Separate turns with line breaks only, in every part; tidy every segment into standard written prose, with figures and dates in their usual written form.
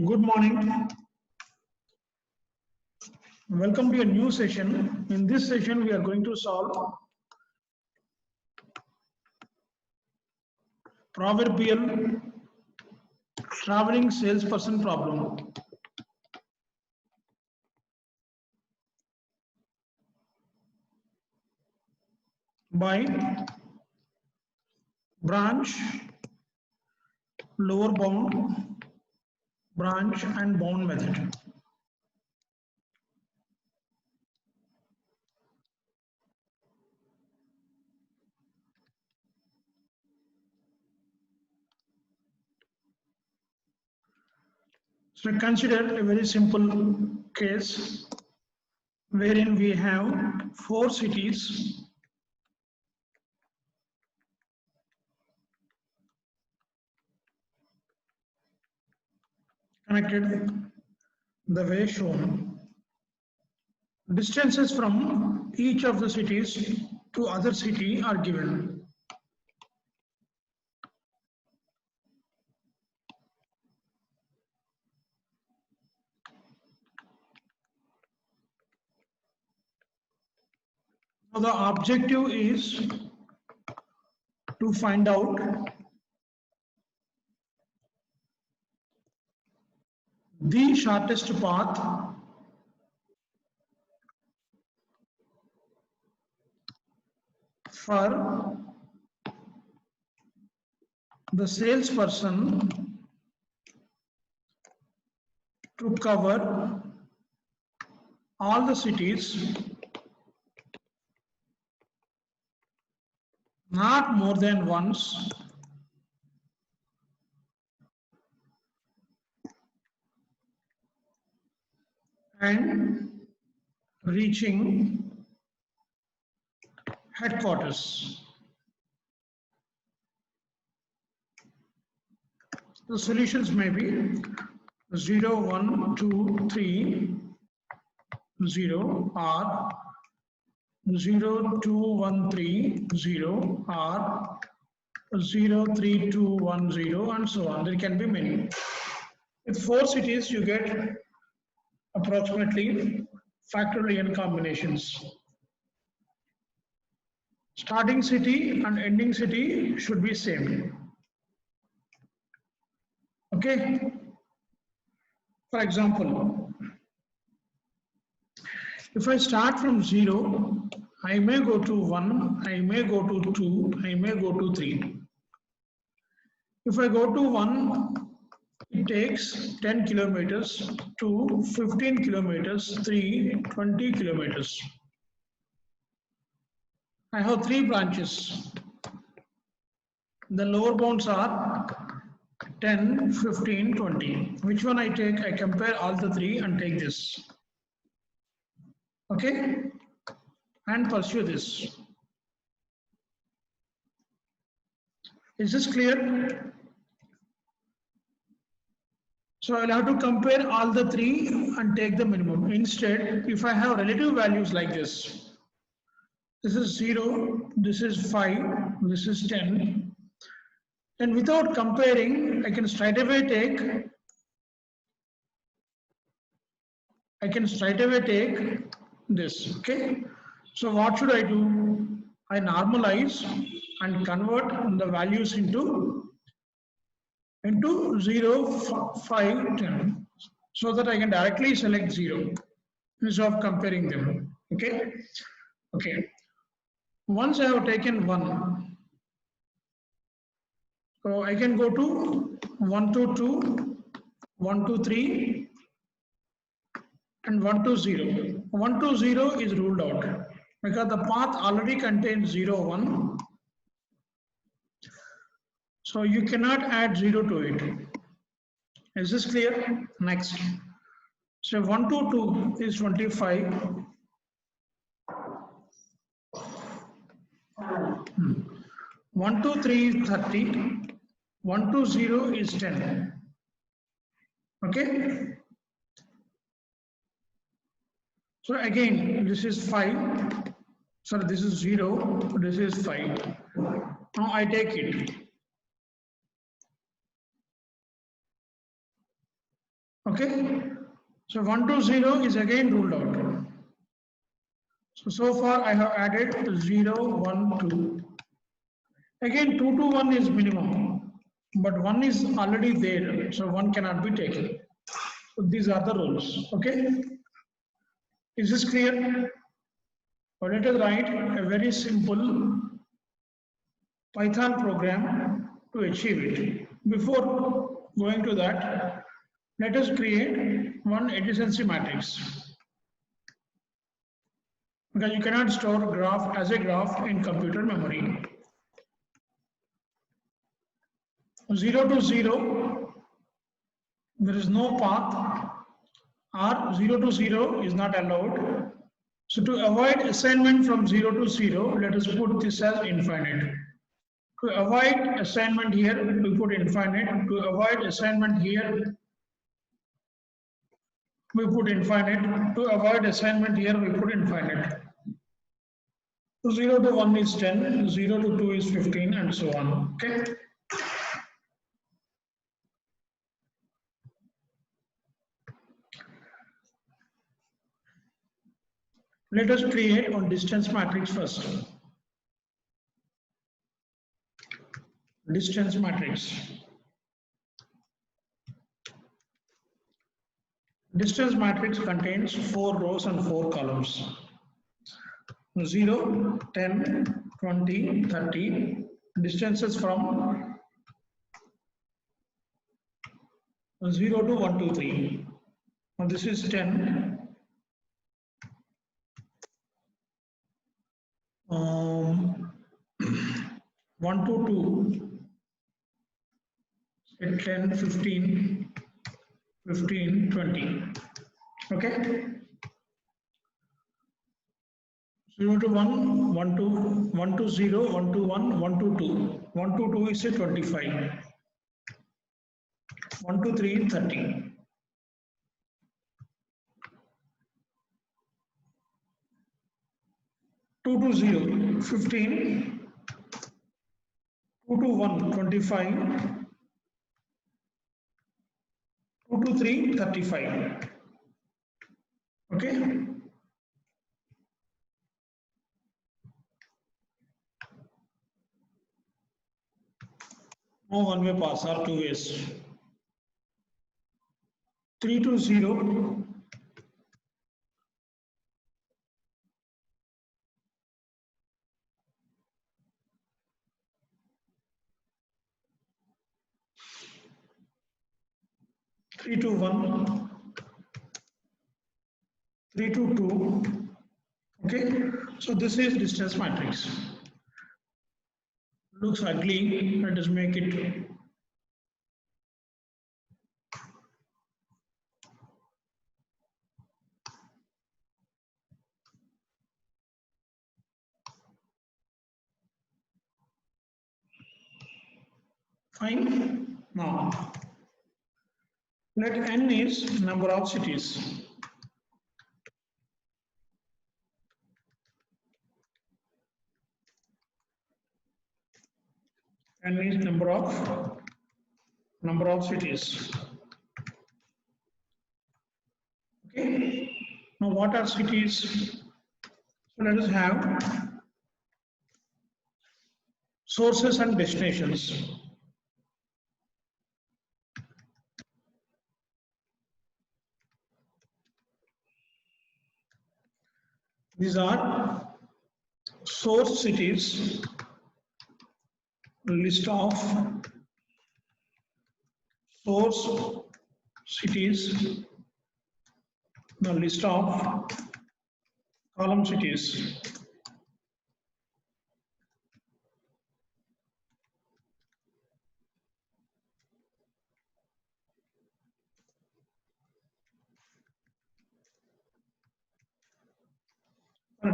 Good morning. Welcome to a new session. In this session, we are going to solve proverbial traveling salesperson problem by branch, lower bound, branch and bound method. So consider a very simple case wherein we have 4 cities connected the way shown. Distances from each of the cities to other city are given. Now the objective is to find out the shortest path for the salesperson to cover all the cities, not more than once, and reaching headquarters. The solutions may be 0, 1, 2, 3, 0 or 0, 2, 1, 3, 0 or 0, 3, 2, 1, 0 and so on. There can be many. With 4 cities, you get approximately factorial combinations. Starting city and ending city should be same. Okay. For example, if I start from 0, I may go to 1, I may go to 2, I may go to 3. If I go to 1, it takes 10 kilometers, 2, 15 kilometers, 3, 20 kilometers. I have 3 branches. The lower bounds are 10, 15, 20. Which one I take? I compare all the 3 and take this. Okay? And pursue this. Is this clear? So I'll have to compare all the 3 and take the minimum. Instead, if I have relative values like this is 0, this is 5, this is 10. And without comparing, I can straight away take this. Okay. So what should I do? I normalize and convert the values into 0, 5, 10, so that I can directly select 0 instead of comparing them. Okay. Okay. Once I have taken 1, so I can go to 1 to 2, 1 to 3, and 1 to 0. 1 to 0 is ruled out because the path already contains 0, 1. So you cannot add 0 to it. Is this clear? Next. So 1 to 2 is 25. 1 to 3 is 30. 1 to 0 is 10. Okay. So again, this is 5. Sorry, this is 0. This is 5. Now I take it. Okay, so 1 to 0 is again ruled out. So far I have added 0, 1, 2. Again 2 to 1 is minimum, but 1 is already there, so 1 cannot be taken. So these are the rules. Okay, is this clear? Or let us write a very simple Python program to achieve it. Before going to that, let us create one adjacency matrix. Because you cannot store graph as a graph in computer memory. 0 to 0, there is no path, or 0 to 0 is not allowed. So to avoid assignment from 0 to 0, let us put this as infinite. To avoid assignment here, we put infinite. To avoid assignment here, we put infinite. To avoid assignment here, we put infinite. 0 to 1 is 10, 0 to 2 is 15, and so on. Okay. Let us create one distance matrix first. Distance matrix. Distance matrix contains 4 rows and 4 columns. 0, 10, 20, 30. Distances from 0 to 1, 2, 3. Now this is 10. 1 to 2. 10, 15, 15, 20. Okay. 0 to 1, 1 to 1 to 0, 1 to 1, 1 to 2. 1 to 2 is a 25. 1 to 3, 30. 2 to 0, 15. 2 to 1, 25. 2 to 3, 35. Okay. No one way pass or two ways. 3 to 0. 3 to 1. 3 to 2. Okay. So this is distance matrix. Looks ugly. Let us make it fine. Now let n is number of cities. N is number of cities. Okay. Now what are cities? So let us have sources and destinations. These are source cities, list of source cities, the list of column cities.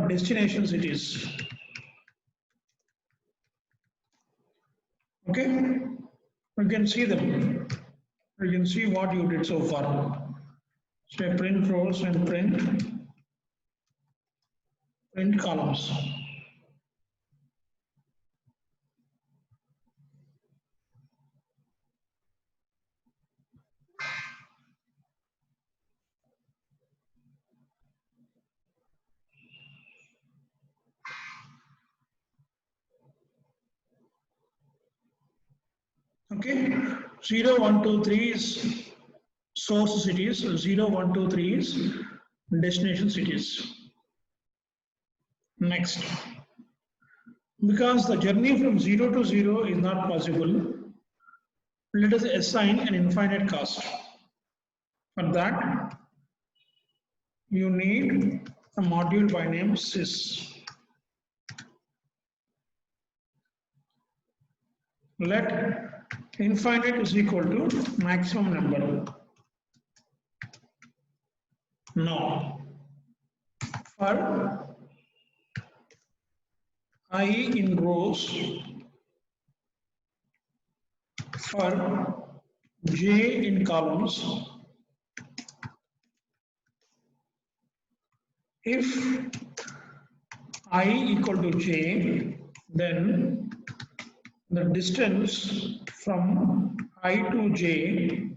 Destination cities. Okay, you can see them. You can see what you did so far. So print rows and print columns. Okay, 0, 1, 2, 3 is source cities, 0, 1, 2, 3 is destination cities. Next, because the journey from 0 to 0 is not possible, let us assign an infinite cost. For that, you need a module by name sys. Let infinite is equal to maximum number. Now, for I in rows, for j in columns, if I equal to j, then the distance from I to j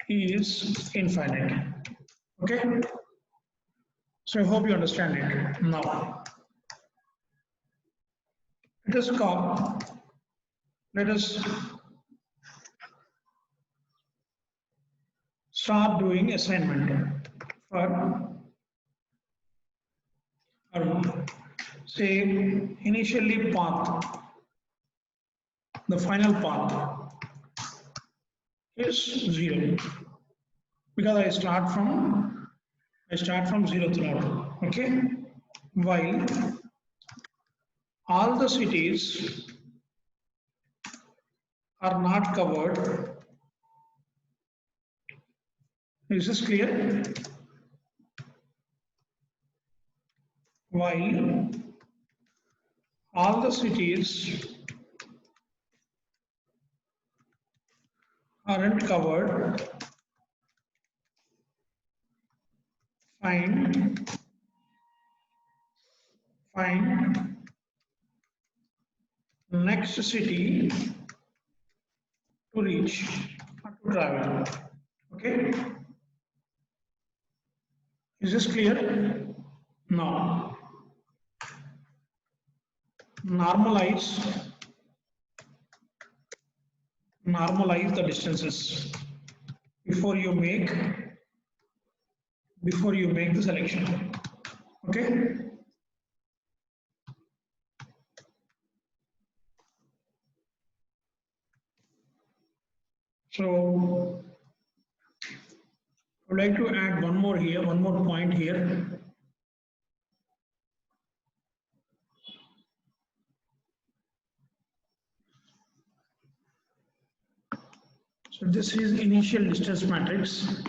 is infinite. Okay? So I hope you understand it. Now, let us start doing assignment for say initially path, the final path is 0 because I start from 0th node. Okay, while all the cities are not covered. Is this clear? While all the cities aren't covered, find next city to reach or to travel. Okay, is this clear? Now normalize the distances before you make the selection. Okay, so I would like to add one more point here. So this is initial distance matrix.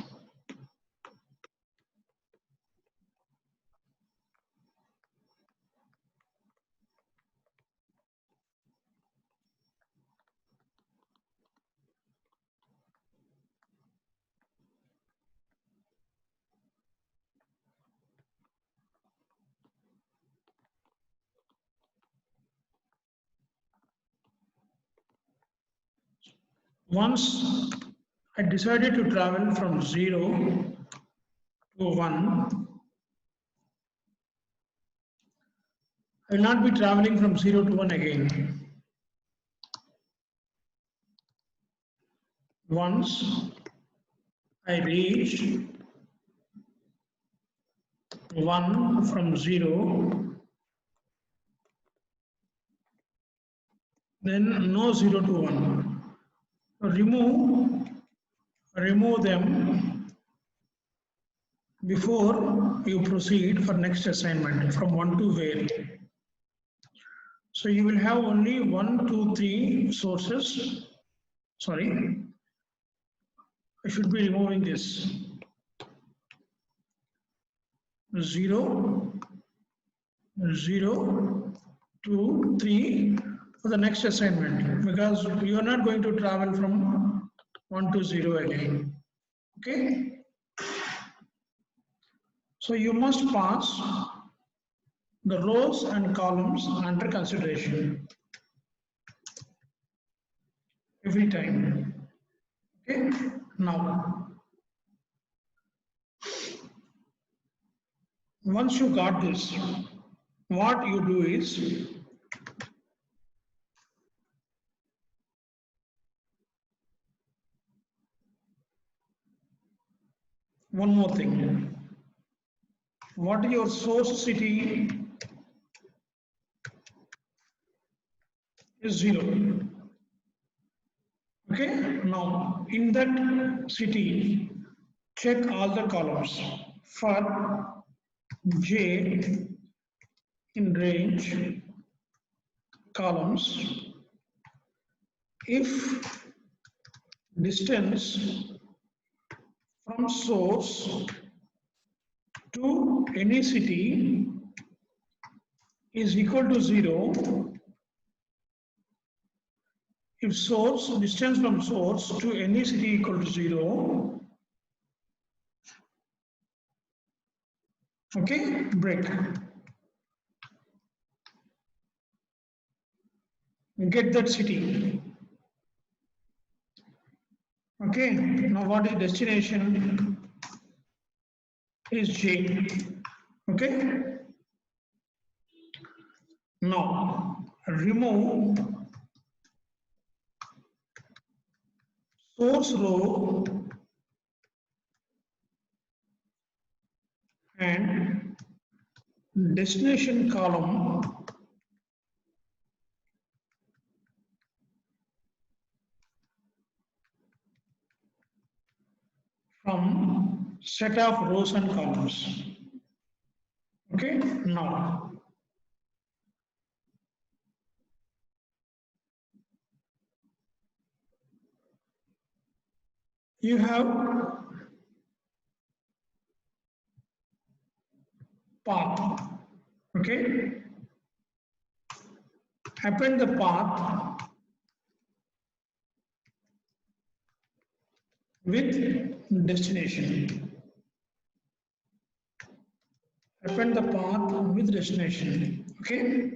Once I decided to travel from 0 to 1, I will not be traveling from 0 to 1 again. Once I reach 1 from 0, then no 0 to 1. Remove them before you proceed for next assignment from 1 to where. So you will have only 1, 2, 3 sources. Sorry, I should be removing this 0, 0, 2, 3 for the next assignment because you are not going to travel from 1 to 0 again. Okay, so you must pass the rows and columns under consideration every time. Okay, now once you got this, what you do is one more thing. What your source city is 0. Okay, now in that city check all the columns for J in range columns. If distance from source to any city is equal to 0, if source distance from source to any city equal to 0, okay, break. Get that city. Okay, now what is destination is J. Okay, now remove source row and destination column from set of rows and columns. Okay, now you have path. Okay, append the path with destination. Append the path with destination. Okay,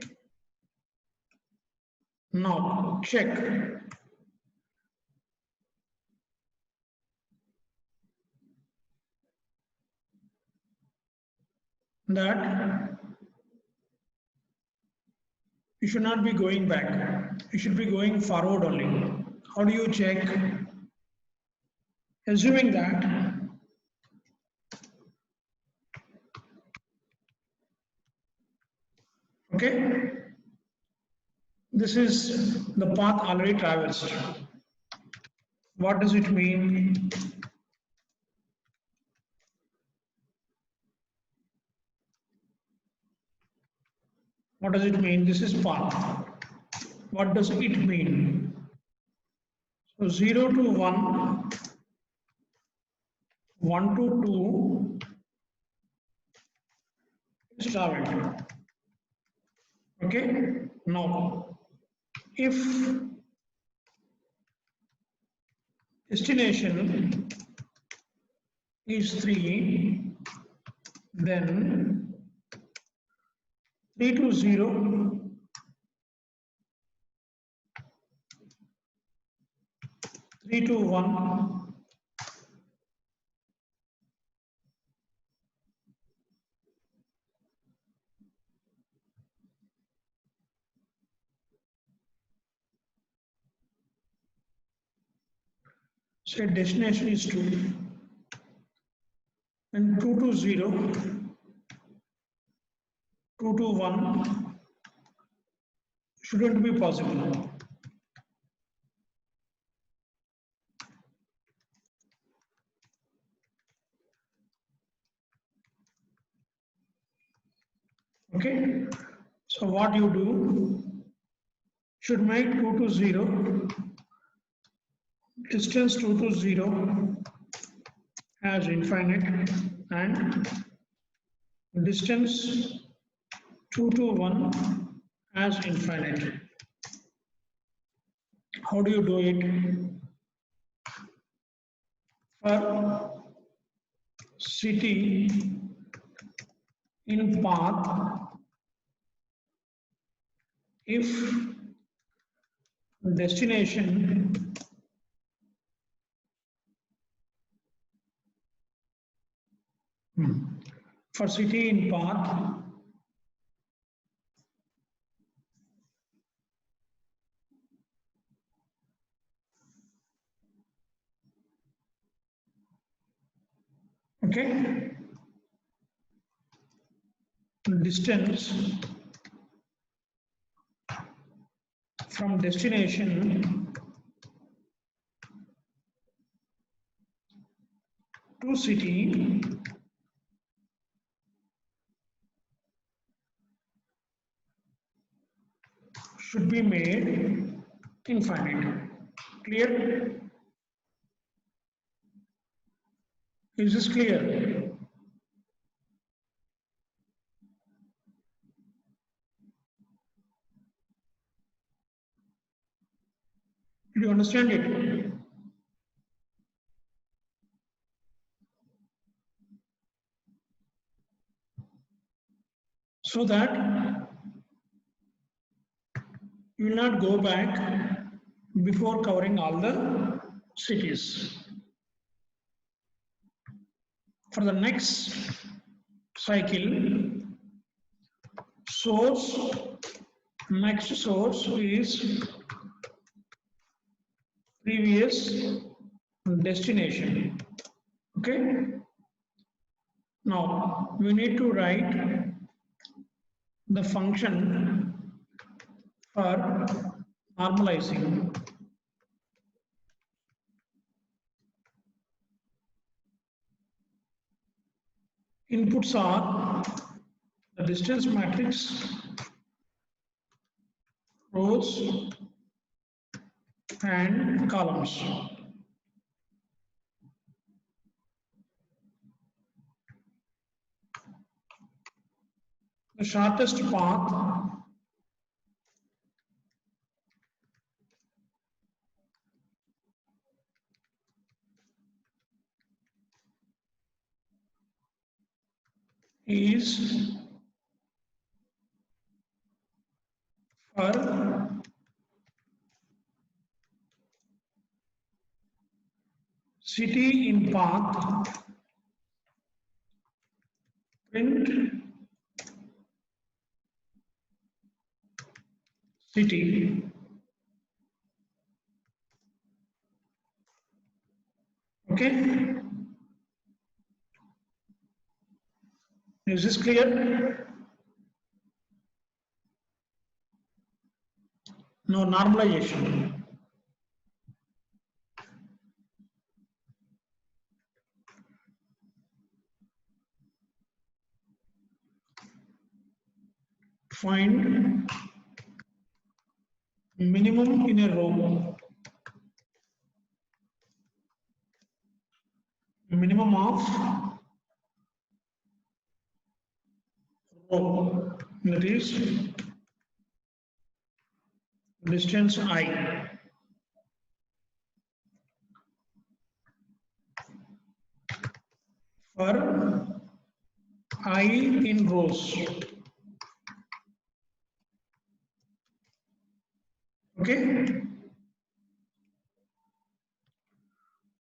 now check that you should not be going back, you should be going forward only. How do you check? Assuming that okay, this is the path already traversed. What does it mean? What does it mean? This is path. What does it mean? So 0 to 1, 1 to 2 is traveled. Okay, now if destination is 3, then 3 to 0, 3 to 1, say destination is 2, and 2 to 0, 2 to 1 shouldn't be possible. Okay, so what you do, should make 2 to 0, distance 2 to 0 as infinite, and distance 2 to 1 as infinite. How do you do it? For city in path, if destination for city in path, Okay, distance from destination to city should be made infinite. Clear? Is this clear? Do you understand it? So that you will not go back before covering all the cities. For the next cycle, next source is previous destination. Okay. Now we need to write the function for normalizing. Inputs are the distance matrix, rows and columns. The shortest path is for city in path, print city. Okay, is this clear? No, normalization. Find minimum in a row, minimum of row, that is distance I. For I in rows. Okay.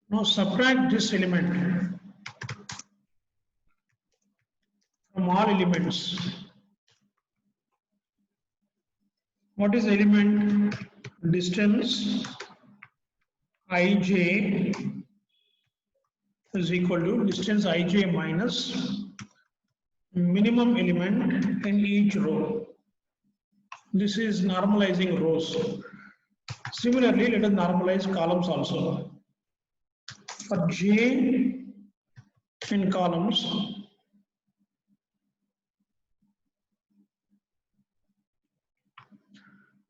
Now subtract this element from all elements. What is the element? Distance ij is equal to distance ij minus minimum element in each row. This is normalizing rows. Similarly, let us normalize columns also. For j in columns,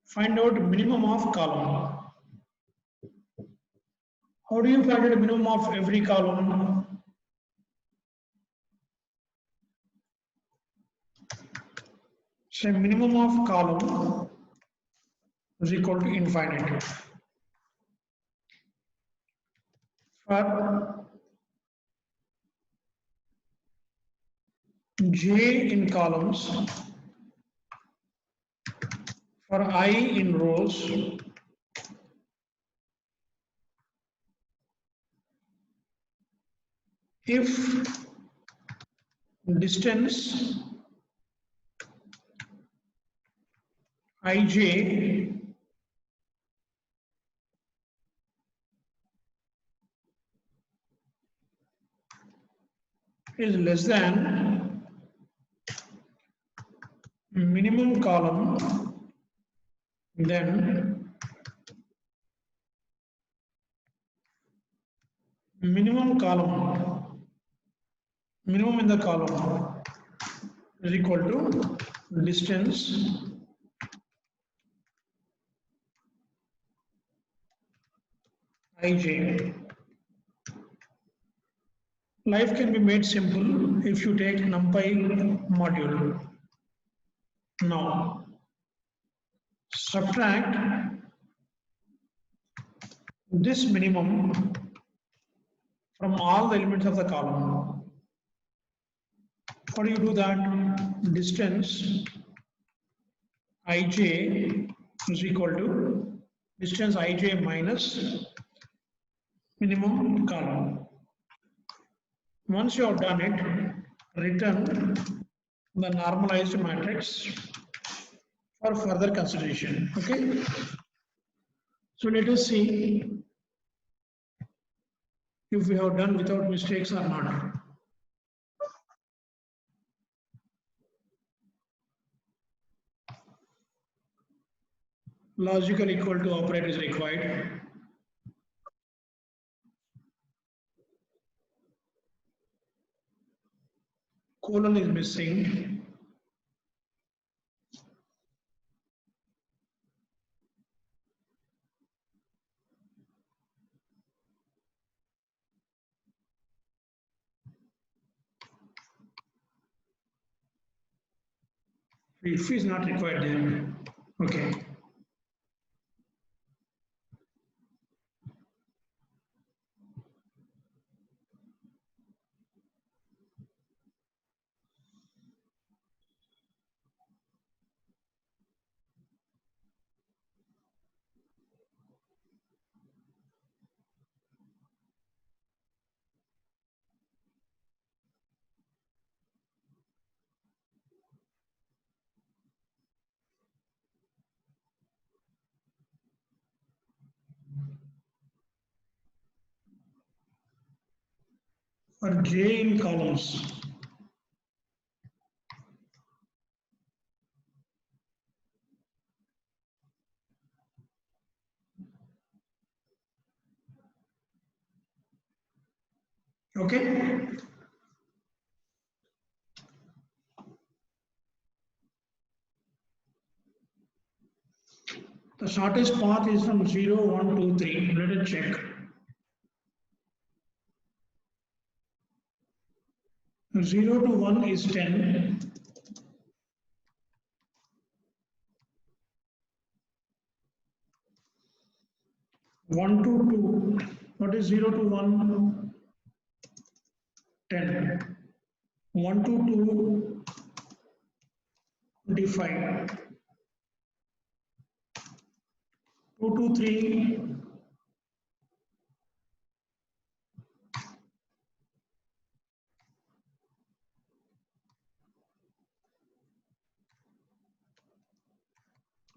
find out minimum of column. How do you find out the minimum of every column? Say minimum of column is equal to infinite. For j in columns, for I in rows, if distance ij is less than minimum column, then minimum column, minimum in the column is equal to distance ij. Life can be made simple if you take NumPy module. Now, subtract this minimum from all the elements of the column. How do you do that? Distance ij is equal to distance ij minus minimum column. Once you have done it, return the normalized matrix for further consideration. Okay. So let us see if we have done without mistakes or not. Logical equal to operator is required. Colon is missing. If is not required then. Okay. For J in columns, okay. The shortest path is from 0, 1, 2, 3. Let us check. 0 to 1 is 10. 1 to 2. What is 0 to 1? 10. 1 to 2, 25. 2 to 3,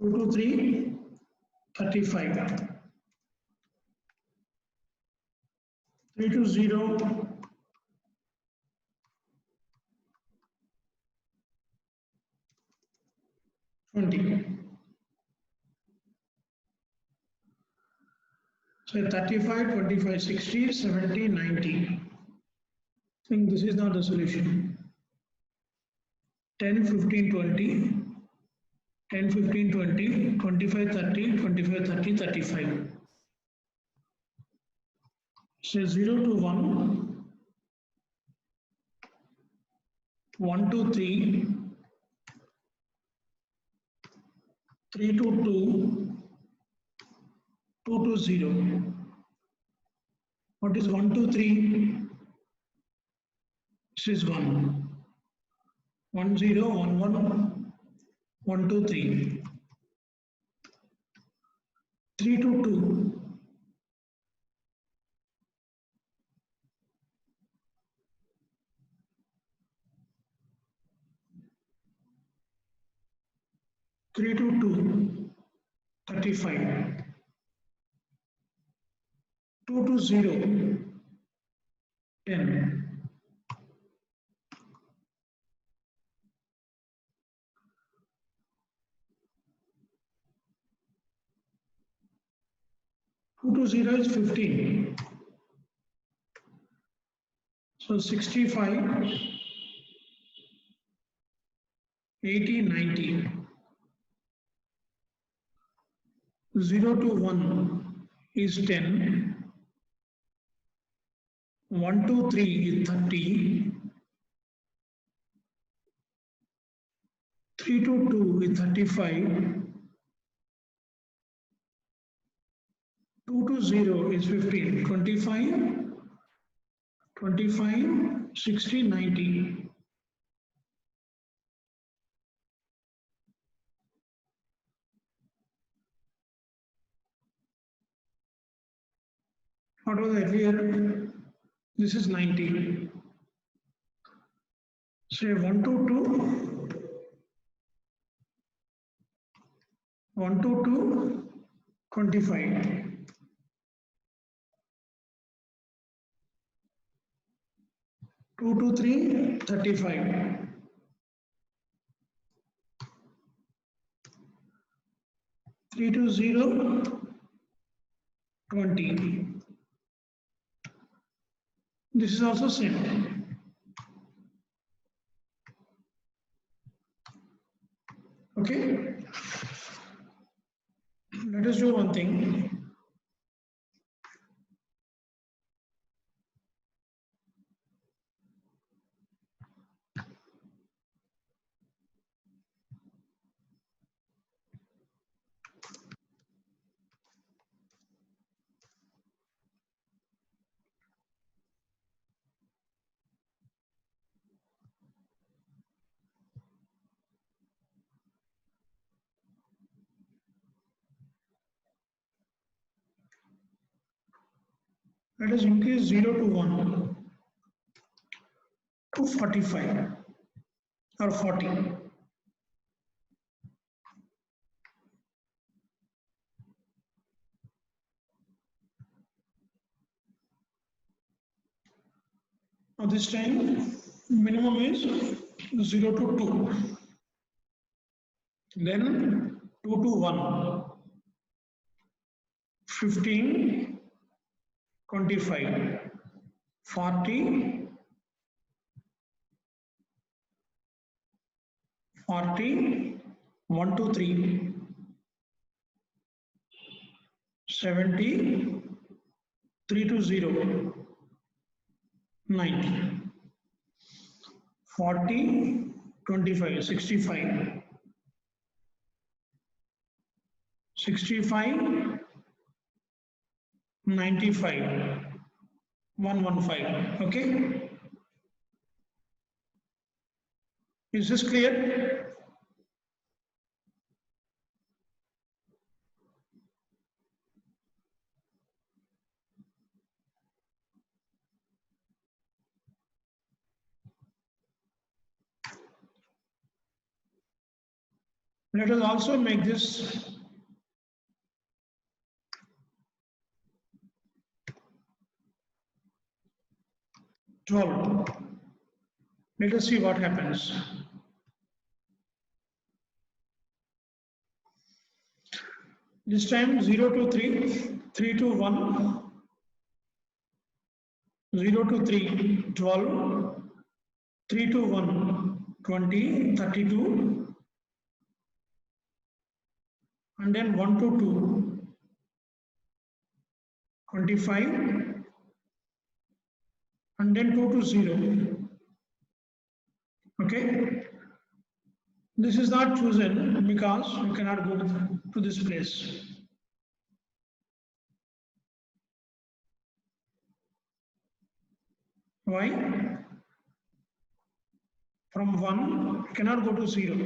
2 to 3, 35. 3 to 0, 20. So 35, 25, 60, 70, 90. I think this is not the solution. 10, 15, 20. 10, 15, 20, 25, 30, 25, 30, 35. So 0 to 1, 1 to 3, 3 to 2, 2 to 0. What is 1 to 3? This is 1. 1, 0, 1, 1, 1 to 3. 3 to 2. 3 to 2, 35. 2 to 0, 10. 2 to 0 is 15. So 65, 80, 90. 0 to 1 is 10. 1 to 3 is 30. 3 to 2 is 35. 2 to 0 is 15. 25, 25, 60, 90. What was earlier? This is 90. Say 1 to 2, 1 to 2, 25. 2 to 3, 35. 3 to 0, 20. This is also same. Okay. Let us do one thing. Let us increase 0 to 1 to 45 or 40. Now this time minimum is 0 to 2. Then 2 to 1. 15, 25, 40, 40, 1 to 3, 70, 3 to 0, 90, 40, 25, 65, 65, 95, 115. Okay. Is this clear? Let us also make this $12. Let us see what happens. This time 0 to 3, 3 to 1, 0 to 3, 12, 3 to 1, 20, 32, and then 1 to 2, 25, and then 2 to 0. Okay. This is not chosen because you cannot go to this place. Why? From 1 you cannot go to 0.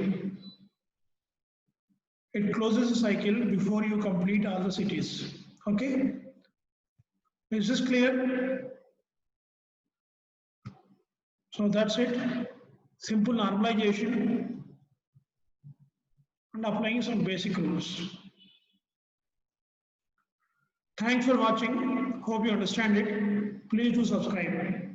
It closes the cycle before you complete all the cities. Okay. Is this clear? So that's it. Simple normalization and applying some basic rules. Thanks for watching. Hope you understand it. Please do subscribe.